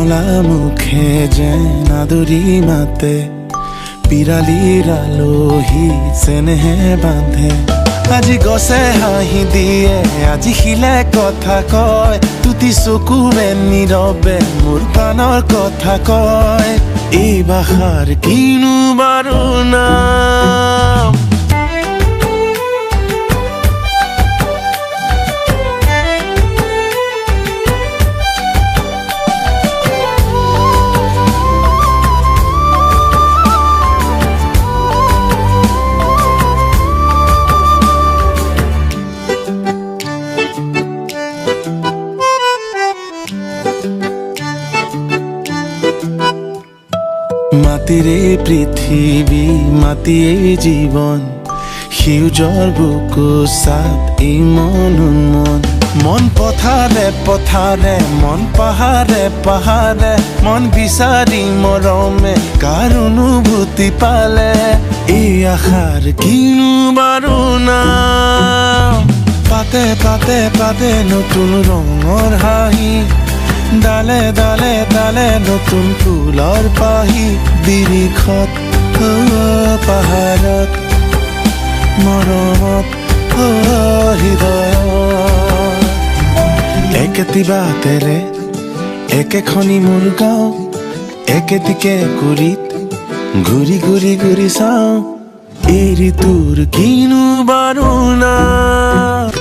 কমলা মুখে যেন আদৰি মাতে পিৰালিৰ আলহী চেনেহে বান্ধে আজি গছে হাঁহি দিয়ে আজি শিলে কথা কয় তুতি চকুৰে নীৰৱে মোৰ প্ৰাণৰ কথা কয় এই ভাষাৰ কিনো বাৰু নাম মাটিৰে পৃথিৱী মাটিয়ে জীৱন সেউজৰ বুকু চাত এই মন উন্মন মন পথাৰে পথাৰে মন পাহাৰে পাহাৰে মন বিচাৰি মৰমে কাৰ অনুভূতি পালে এই আশাৰ কিনো বাৰু নাম পাতে পাতে পাতে নতুন ৰঙৰ হাঁহি ডালে ডালে ডালে নতুন ফুলৰ পাহি বিৰিখত পাহাৰত মৰমত হৃদয়ত একেটি বাটেৰে একেখনি মোৰ গাঁও একেটিকে কুৰিত ঘূৰি ঘূৰি ঘূৰি চাওঁ এই ঋতুৰ কিনো বাৰু নাম